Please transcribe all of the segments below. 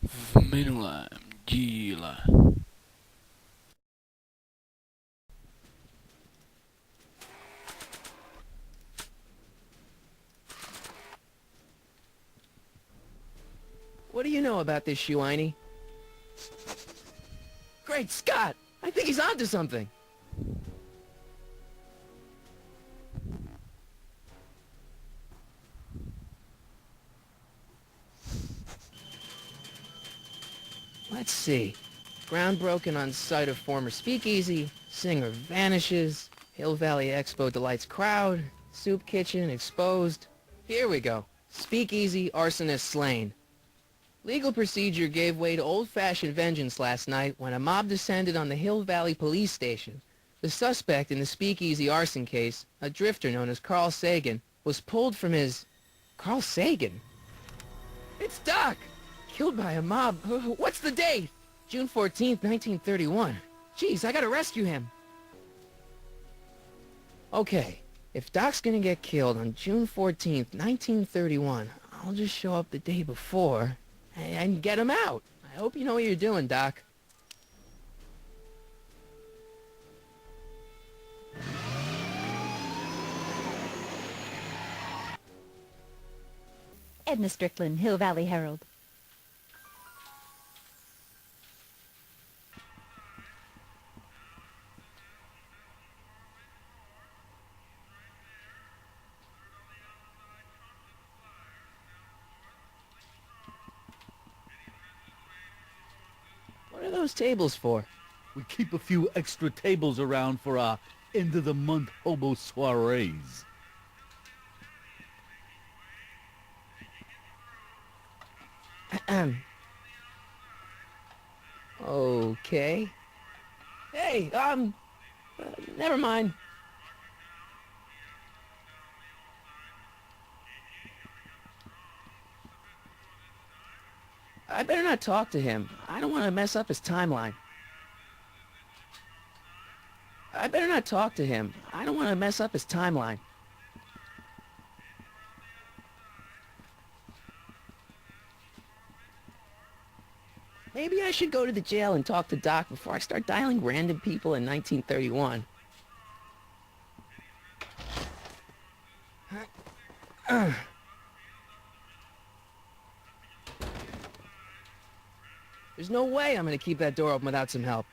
v minulém díle. What do you know about this Shuini? Great Scott! I think he's onto something! Let's see. Ground broken on site of former speakeasy, singer vanishes, Hill Valley Expo delights crowd, soup kitchen exposed. Here we go. Speakeasy arsonist slain. Legal procedure gave way to old-fashioned vengeance last night when a mob descended on the Hill Valley police station. The suspect in the speakeasy arson case, a drifter known as Carl Sagan, was pulled from his... Carl Sagan? It's Doc! Killed by a mob. What's the date? June 14th, 1931. Jeez, I gotta rescue him. Okay, if Doc's gonna get killed on June 14th, 1931, I'll just show up the day before and get him out. I hope you know what you're doing, Doc. Edna Strickland, Hill Valley Herald. What are those tables for? We keep a few extra tables around for our end-of-the-month hobo soirees. Okay. Hey, never mind. I better not talk to him. I don't want to mess up his timeline. I better not talk to him. I don't want to mess up his timeline. Maybe I should go to the jail and talk to Doc before I start dialing random people in 1931. There's no way I'm gonna keep that door open without some help.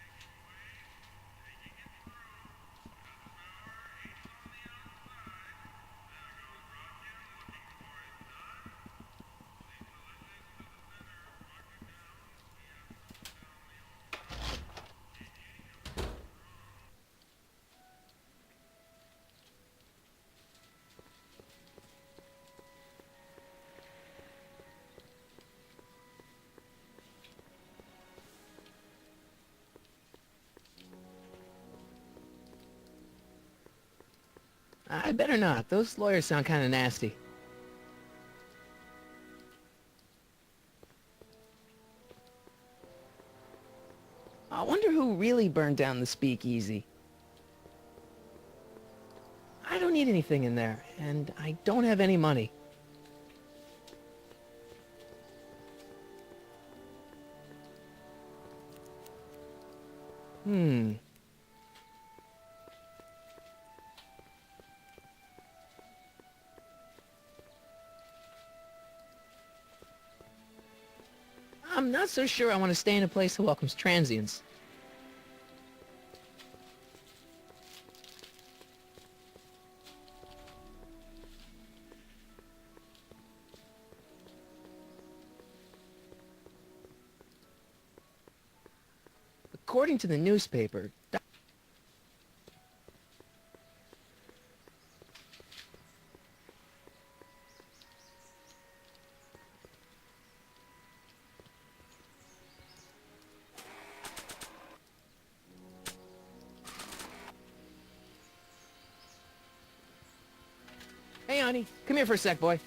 I better not. Those lawyers sound kind of nasty. I wonder who really burned down the speakeasy. I don't need anything in there, and I don't have any money. I'm not so sure I want to stay in a place that welcomes transients. According to the newspaper, Hey, honey, come here for a sec, boy.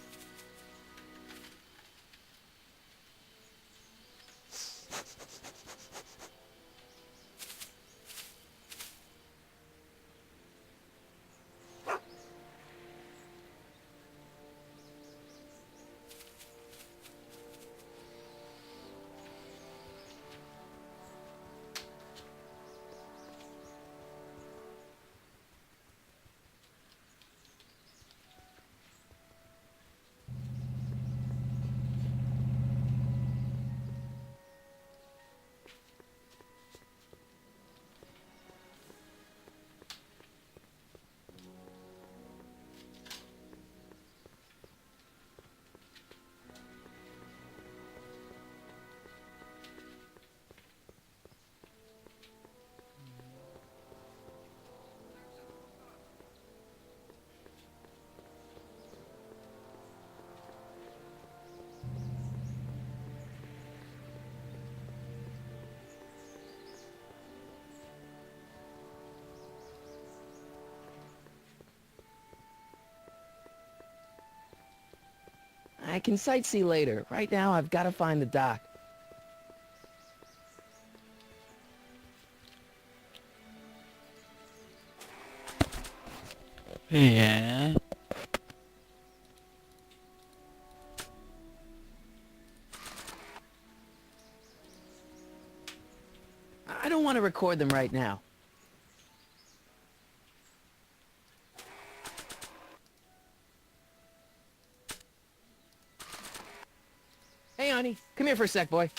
I can sightsee later. Right now, I've got to find the dock. Yeah. I don't want to record them right now. Hey, honey. Come here for a sec, boy.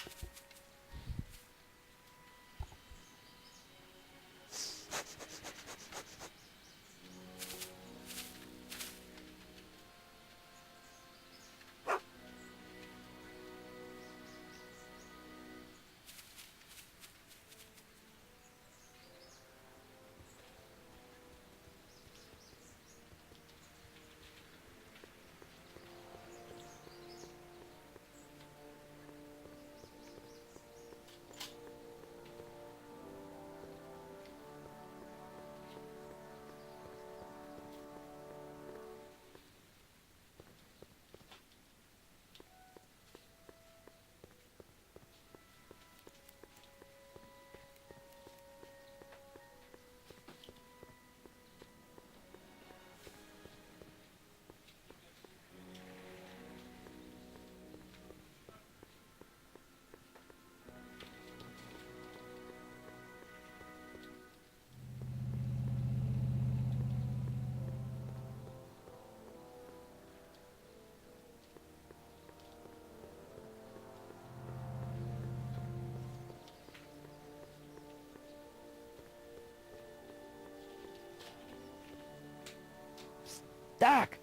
Doc!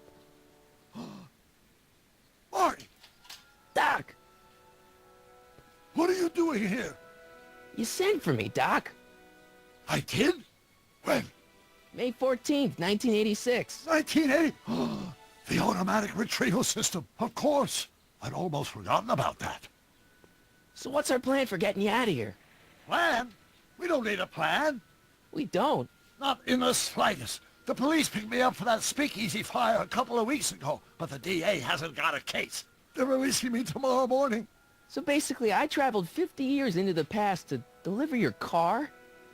Marty, Doc! what are you doing here? You sent for me, Doc. I did? When? May 14th, 1986. 1980? The automatic retrieval system. Of course. I'd almost forgotten about that. So what's our plan for getting you out of here? Plan? We don't need a plan. We don't. Not in the slightest. The police picked me up for that speakeasy fire a couple of weeks ago, but the DA hasn't got a case. They're releasing me tomorrow morning. So basically, I traveled 50 years into the past to deliver your car?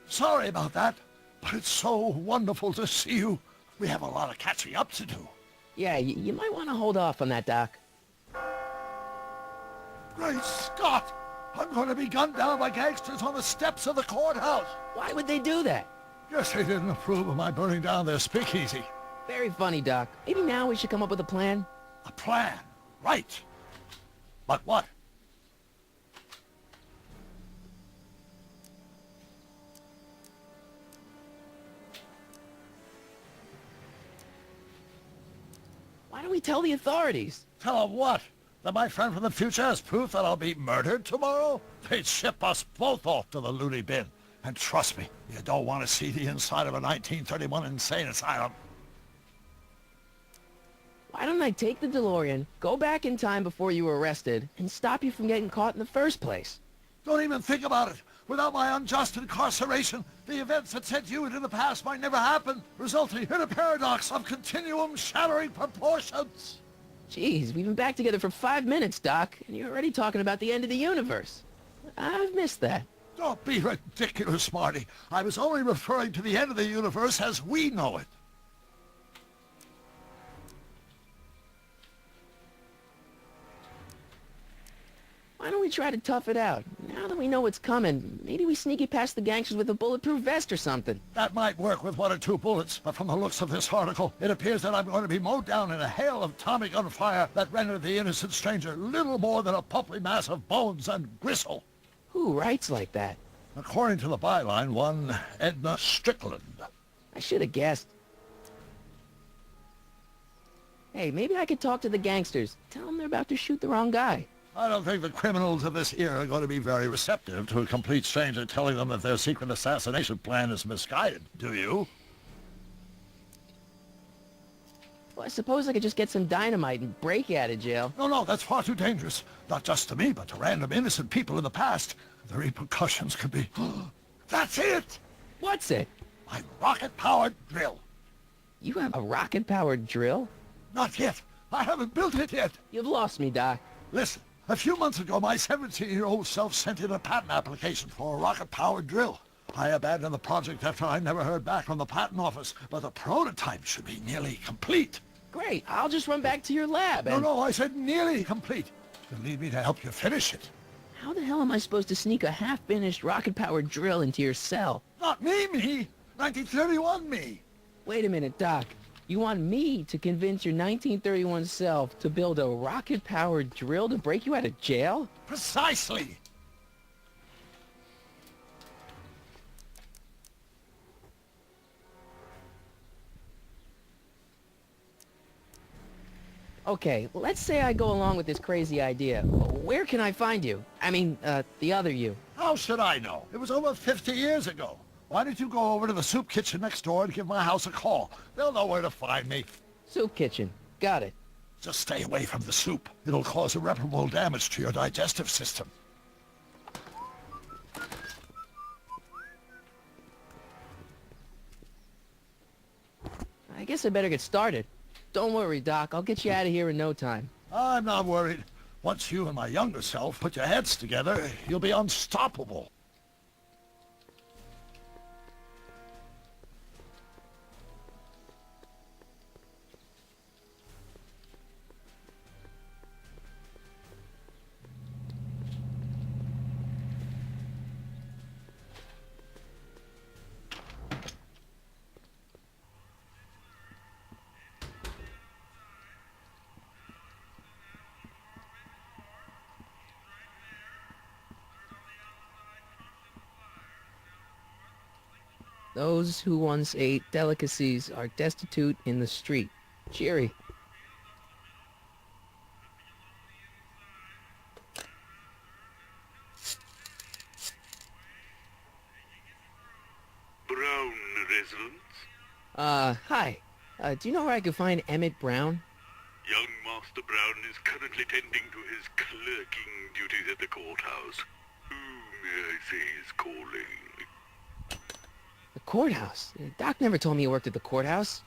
Sorry about that, but it's so wonderful to see you. We have a lot of catching up to do. Yeah, you might want to hold off on that, Doc. Great Scott! I'm going to be gunned down by gangsters on the steps of the courthouse. Why would they do that? Guess they didn't approve of my burning down their speakeasy. Very funny, Doc. Maybe now we should come up with a plan? A plan, right. But what? Why don't we tell the authorities? Tell them what? That my friend from the future has proof that I'll be murdered tomorrow? They'd ship us both off to the loony bin. And trust me, you don't want to see the inside of a 1931 insane asylum. Why don't I take the DeLorean, go back in time before you were arrested, and stop you from getting caught in the first place? Don't even think about it. Without my unjust incarceration, the events that sent you into the past might never happen, resulting in a paradox of continuum-shattering proportions. Jeez, we've been back together for 5 minutes, Doc, and you're already talking about the end of the universe. I've missed that. Don't be ridiculous, Marty. I was only referring to the end of the universe as we know it. Why don't we try to tough it out? Now that we know what's coming, maybe we sneak it past the gangsters with a bulletproof vest or something. That might work with 1 or 2 bullets, but from the looks of this article, it appears that I'm going to be mowed down in a hail of Tommy gun fire that rendered the innocent stranger little more than a puppy mass of bones and gristle. Who writes like that? According to the byline, one Edna Strickland. I should have guessed. Hey, maybe I could talk to the gangsters. Tell them they're about to shoot the wrong guy. I don't think the criminals of this era are going to be very receptive to a complete stranger telling them that their secret assassination plan is misguided, do you? Well, I suppose I could just get some dynamite and break you out of jail. No, that's far too dangerous. Not just to me, but to random innocent people in the past. The repercussions could be... That's it! What's it? My rocket-powered drill. You have a rocket-powered drill? Not yet, I haven't built it yet. You've lost me, Doc. Listen, a few months ago, my 17-year-old self sent in a patent application for a rocket-powered drill. I abandoned the project after I never heard back from the patent office, but the prototype should be nearly complete. Great, I'll just run back to your lab and... No, I said nearly complete. You'll need me to help you finish it. How the hell am I supposed to sneak a half-finished rocket-powered drill into your cell? Not me. 1931 me. Wait a minute, Doc. You want me to convince your 1931 self to build a rocket-powered drill to break you out of jail? Precisely. Okay, let's say I go along with this crazy idea. Where can I find you? I mean, the other you. How should I know? It was over 50 years ago. Why don't you go over to the soup kitchen next door and give my house a call? They'll know where to find me. Soup kitchen. Got it. Just stay away from the soup. It'll cause irreparable damage to your digestive system. I guess I better get started. Don't worry, Doc. I'll get you out of here in no time. I'm not worried. Once you and my younger self put your heads together, you'll be unstoppable. Those who once ate delicacies are destitute in the street. Cheery. Brown residence? Hi. Do you know where I could find Emmett Brown? Young Master Brown is currently tending to his clerking duties at the courthouse. Who, may I say, is calling? The courthouse? Doc never told me he worked at the courthouse.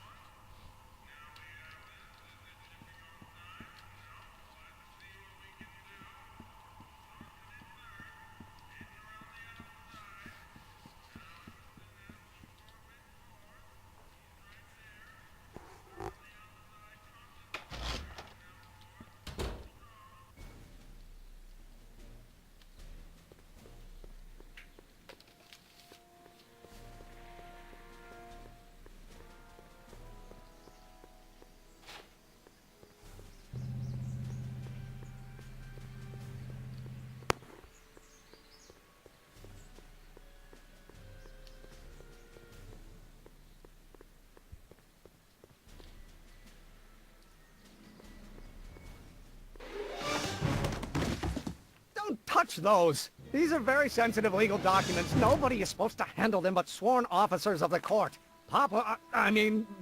Don't touch those! These are very sensitive legal documents. Nobody is supposed to handle them but sworn officers of the court.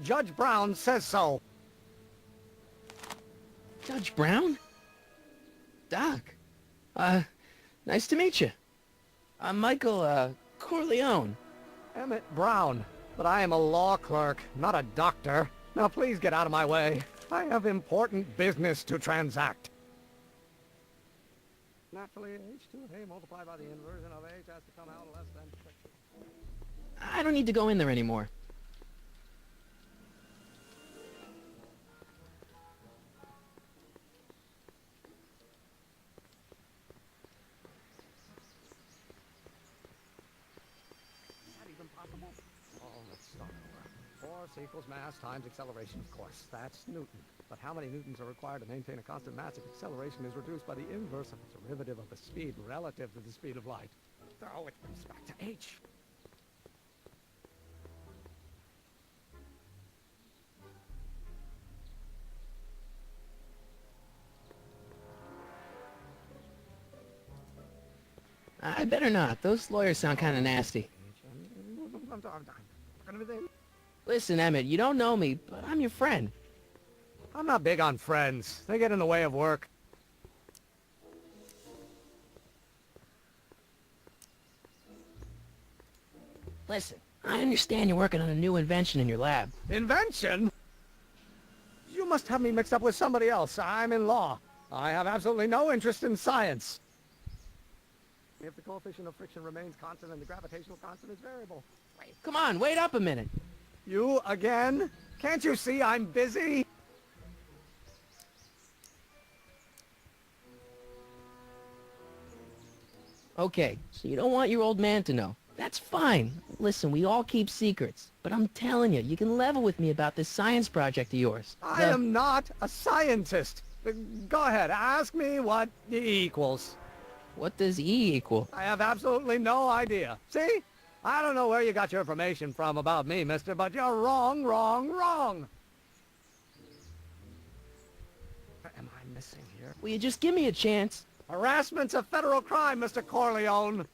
Judge Brown says so. Judge Brown? Doc. Nice to meet you. I'm Michael, Corleone. Emmett Brown. But I am a law clerk, not a doctor. Now please get out of my way. I have important business to transact. Naturally, h2 of A multiplied by the inversion of h has to come out less than 6. I don't need to go in there anymore. Is that even possible? Oh, let's start over. Force equals mass times acceleration, of course. That's Newton. But how many newtons are required to maintain a constant mass if acceleration is reduced by the inverse of the derivative of the speed relative to the speed of light? Oh, it comes back to h. I better not. Those lawyers sound kind of nasty. Listen, Emmett, you don't know me, but I'm your friend. I'm not big on friends. They get in the way of work. Listen, I understand you're working on a new invention in your lab. Invention? You must must have me mixed up with somebody else. I'm in law. I have absolutely no interest in science. If the coefficient of friction remains constant and the gravitational constant is variable. Come on, wait up a minute. You again? Can't you see I'm busy? Okay, so you don't want your old man to know. That's fine. Listen, we all keep secrets. But I'm telling you, you can level with me about this science project of yours. I am not a scientist. Go ahead, ask me what E equals. What does E equal? I have absolutely no idea. See? I don't know where you got your information from about me, mister, but you're wrong, wrong, wrong. What am I missing here? Will you just give me a chance? Harassment's a federal crime, Mr. Corleone.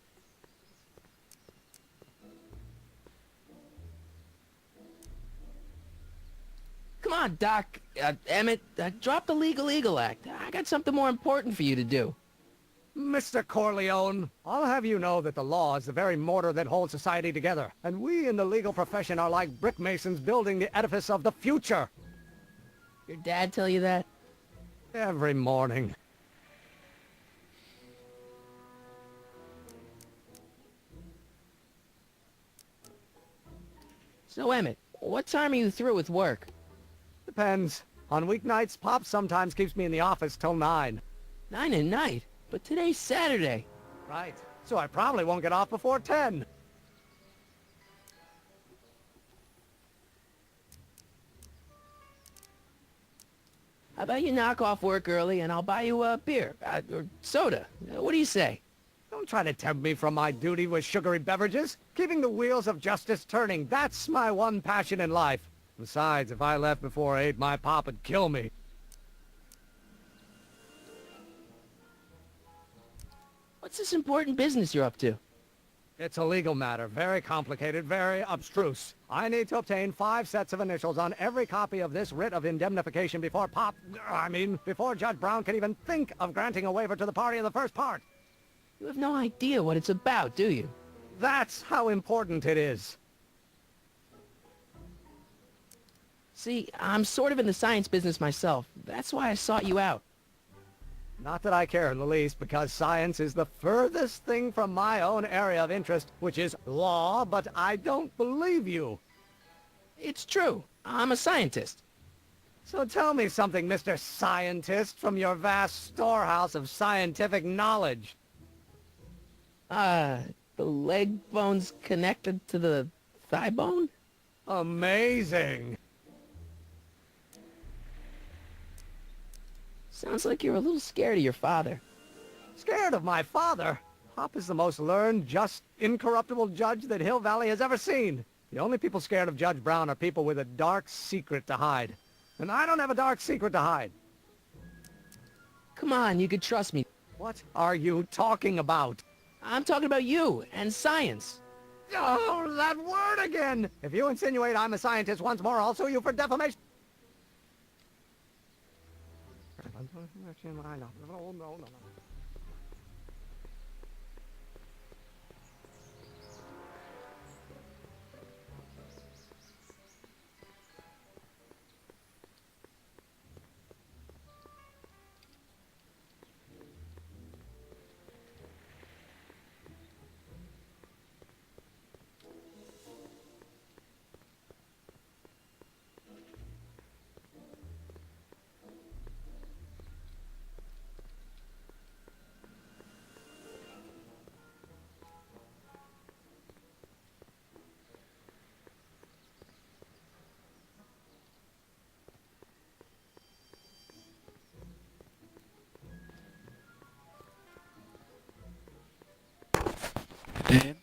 Come on, Doc. Emmett, drop the Legal Eagle Act. I got something more important for you to do. Mr. Corleone, I'll have you know that the law is the very mortar that holds society together, and we in the legal profession are like brick masons building the edifice of the future. Your dad tell you that? Every morning. So, Emmett, what time are you through with work? Depends. On weeknights, Pop sometimes keeps me in the office till 9. 9 at night? But today's Saturday. Right. So I probably won't get off before 10. How about you knock off work early and I'll buy you a beer, or soda. What do you say? Don't try to tempt me from my duty with sugary beverages. Keeping the wheels of justice turning, that's my one passion in life. Besides, if I left before 8, my pop would kill me. What's this important business you're up to? It's a legal matter, very complicated, very abstruse. I need to obtain 5 sets of initials on every copy of this writ of indemnification before before Judge Brown can even think of granting a waiver to the party in the first part. You have no idea what it's about, do you? That's how important it is. See, I'm sort of in the science business myself. That's why I sought you out. Not that I care in the least, because science is the furthest thing from my own area of interest, which is law, but I don't believe you. It's true. I'm a scientist. So tell me something, Mr. Scientist, from your vast storehouse of scientific knowledge. The leg bone's connected to the thigh bone? Amazing. Sounds like you're a little scared of your father. Scared of my father? Hop is the most learned, just, incorruptible judge that Hill Valley has ever seen. The only people scared of Judge Brown are people with a dark secret to hide. And I don't have a dark secret to hide. Come on, you could trust me. What are you talking about? I'm talking about you and science. Oh, that word again! If you insinuate I'm a scientist once more, I'll sue you for defamation.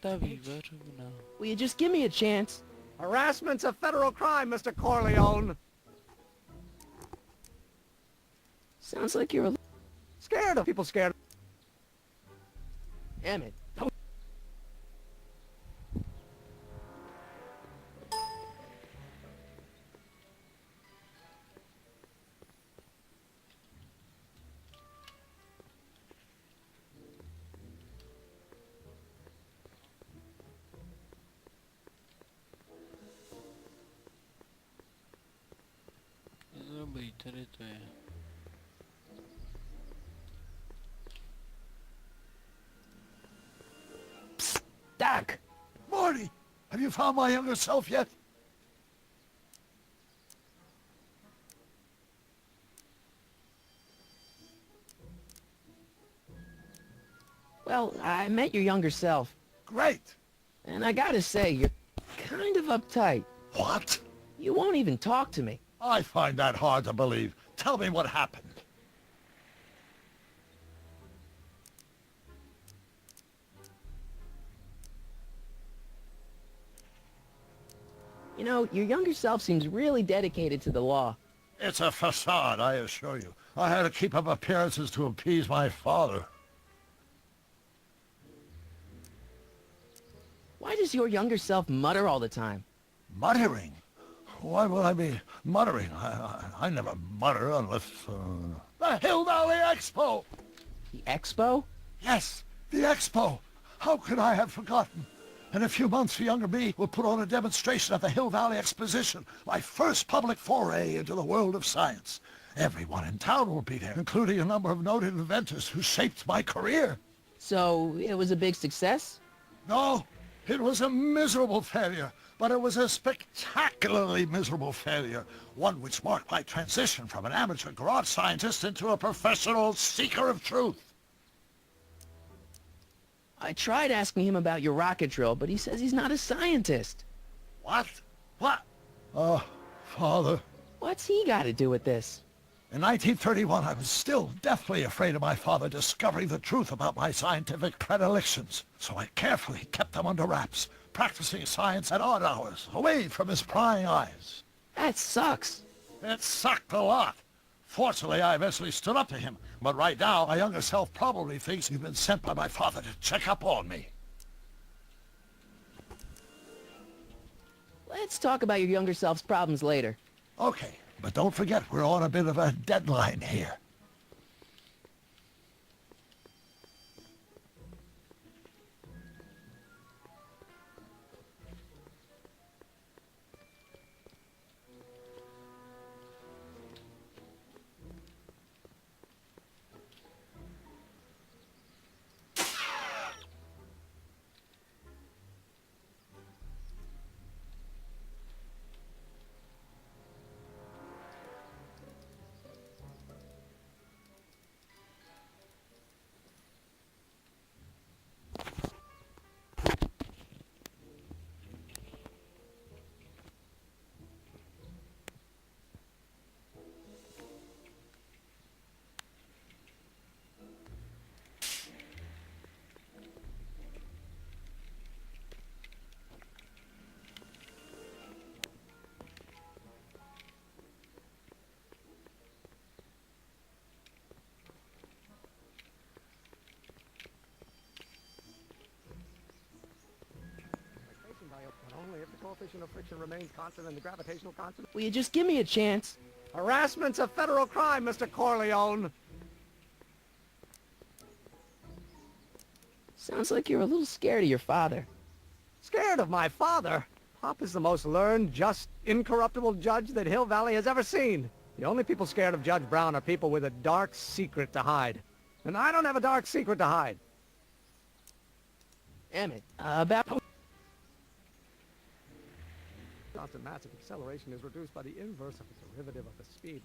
No. Will you just give me a chance? Harassment's a federal crime, Mr. Corleone. Sounds like you're a... Scared of people scared. Emmett. Tady to je. Doc! Marty, have you found my younger self yet? Well, I met your younger self, Great. and I gotta say, you're kind of uptight. What? You won't even talk to me. I find that hard to believe. Tell me what happened. You know, your younger self seems really dedicated to the law. It's a facade, I assure you. I had to keep up appearances to appease my father. Why does your younger self mutter all the time? Muttering? Why would I be muttering? I never mutter unless... The Hill Valley Expo! The expo? Yes, the Expo! How could I have forgotten? In a few months, the younger me will put on a demonstration at the Hill Valley Exposition, my first public foray into the world of science. Everyone in town will be there, including a number of noted inventors who shaped my career. So, it was a big success? No, it was a miserable failure, but it was a spectacularly miserable failure, one which marked my transition from an amateur garage scientist into a professional seeker of truth. I tried asking him about your rocket drill, but he says he's not a scientist. What? What? Father. What's he got to do with this? In 1931, I was still deathly afraid of my father discovering the truth about my scientific predilections, so I carefully kept them under wraps, practicing science at odd hours, away from his prying eyes. That sucks. It sucked a lot. Fortunately, I eventually stood up to him, but right now, my younger self probably thinks he's been sent by my father to check up on me. Let's talk about your younger self's problems later. Okay, but don't forget we're on a bit of a deadline here. But only if the coefficient of friction remains constant and the gravitational constant... Will you just give me a chance? Harassment's a federal crime, Mr. Corleone! Sounds like you're a little scared of your father. Scared of my father? Pop is the most learned, just, incorruptible judge that Hill Valley has ever seen. The only people scared of Judge Brown are people with a dark secret to hide. And I don't have a dark secret to hide. Emmett, about... Constant massive acceleration is reduced by the inverse of the derivative of the speed.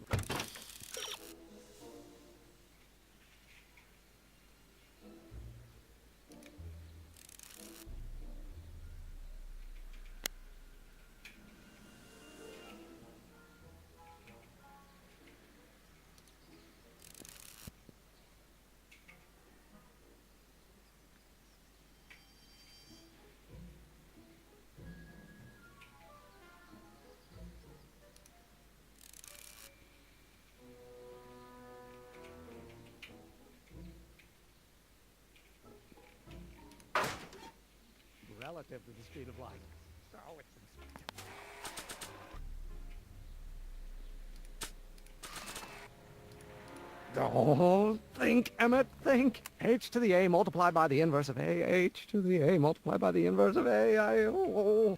Relative to the speed of light. Oh, it's Don't think, Emmett, think. H to the A multiplied by the inverse of A. H to the A multiplied by the inverse of A. Oh.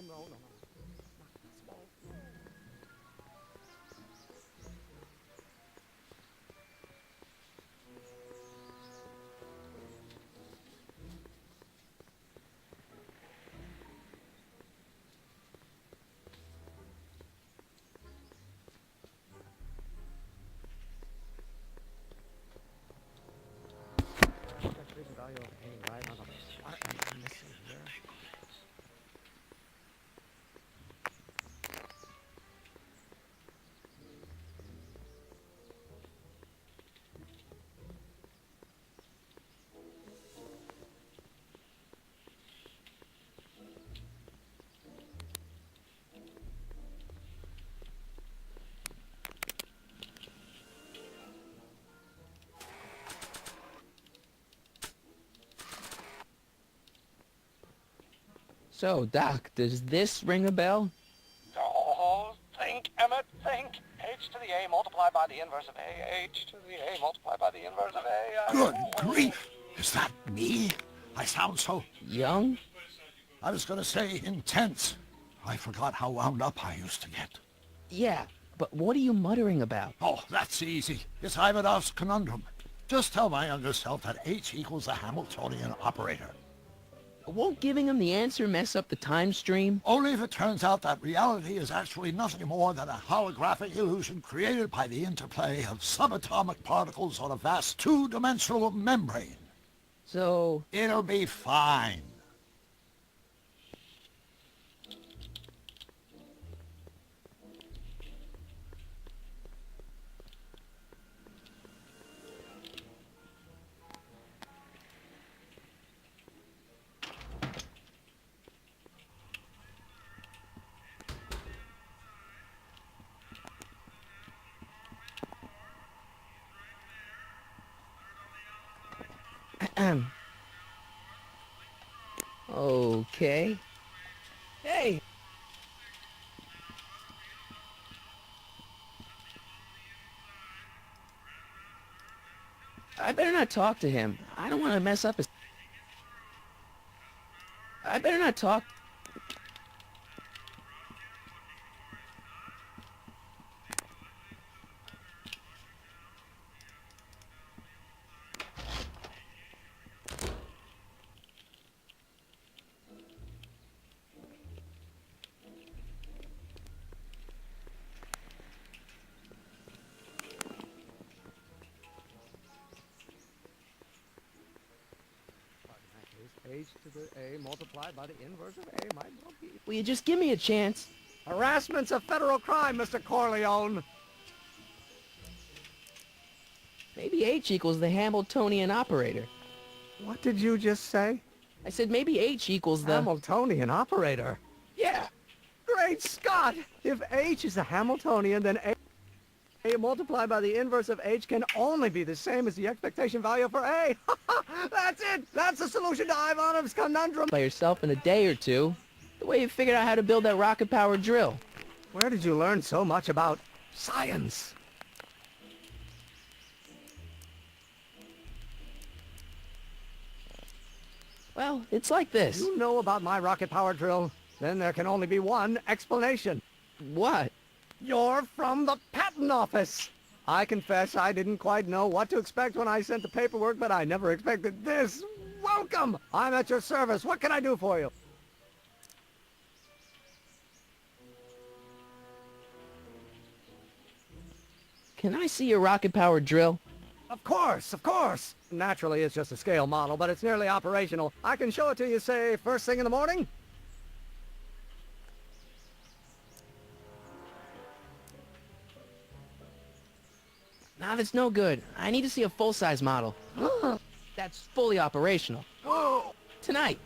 no. Not possible. Calculation value of A, right? No. What am I missing here? So, Doc, does this ring a bell? Oh, think, Emmett, think. H to the A multiplied by the inverse of A. H to the A multiplied by the inverse of A. Good grief! Is that me? I sound so... Young? I was going to say intense. I forgot how wound up I used to get. Yeah, but what are you muttering about? Oh, that's easy. It's Ivanov's conundrum. Just tell my younger self that H equals the Hamiltonian operator. Won't giving him the answer mess up the time stream? Only if it turns out that reality is actually nothing more than a holographic illusion created by the interplay of subatomic particles on a vast two-dimensional membrane. So... It'll be fine. Okay. Hey! I better not talk to him. I don't want to mess up his... I better not talk... H to the A multiplied by the inverse of A might well be... Will you just give me a chance? Harassment's a federal crime, Mr. Corleone. Maybe H equals the Hamiltonian operator. What did you just say? I said maybe H equals the... Hamiltonian operator? Yeah! Great Scott! If H is a Hamiltonian, then A multiplied by the inverse of H can only be the same as the expectation value for A. That's it! That's the solution to Ivanov's conundrum! By yourself in a day or two. The way you figured out how to build that rocket-powered drill. Where did you learn so much about science? Well, it's like this. You know about my rocket power drill? Then there can only be one explanation. What? You're from the patent office. I confess I didn't quite know what to expect when I sent the paperwork, but I never expected this. Welcome! I'm at your service. What can I do for you? Can I see your rocket-powered drill? Of course, of course. Naturally, it's just a scale model, but it's nearly operational. I can show it to you, say, first thing in the morning. Nah, that's no good. I need to see a full-size model. That's fully operational. Tonight.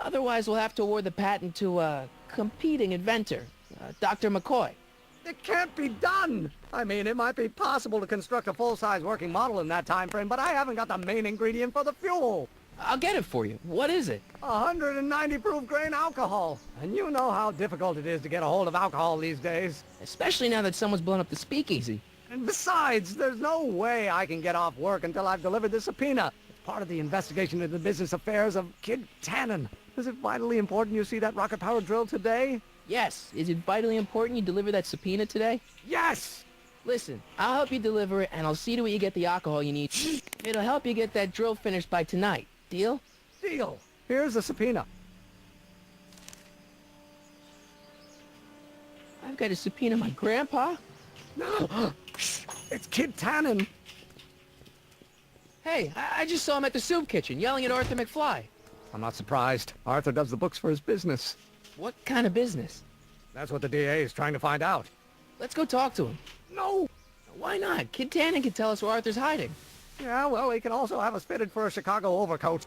Otherwise, we'll have to award the patent to a competing inventor, Dr. McCoy. It can't be done! I mean, it might be possible to construct a full-size working model in that time frame, but I haven't got the main ingredient for the fuel. I'll get it for you. What is it? 190 proof grain alcohol. And you know how difficult it is to get a hold of alcohol these days. Especially now that someone's blown up the speakeasy. And besides, there's no way I can get off work until I've delivered this subpoena. Part of the investigation into the business affairs of Kid Tannen. Is it vitally important you see that rocket-powered drill today? Yes. Is it vitally important you deliver that subpoena today? Yes! Listen, I'll help you deliver it, and I'll see to it you get the alcohol you need. It'll help you get that drill finished by tonight. Deal? Deal. Here's the subpoena. I've got to subpoena my grandpa? No! It's Kid Tannen. Hey, I just saw him at the soup kitchen, yelling at Arthur McFly. I'm not surprised. Arthur does the books for his business. What kind of business? That's what the DA is trying to find out. Let's go talk to him. No! Why not? Kid Tannen can tell us where Arthur's hiding. Yeah, well, he can also have us fitted for a Chicago overcoat.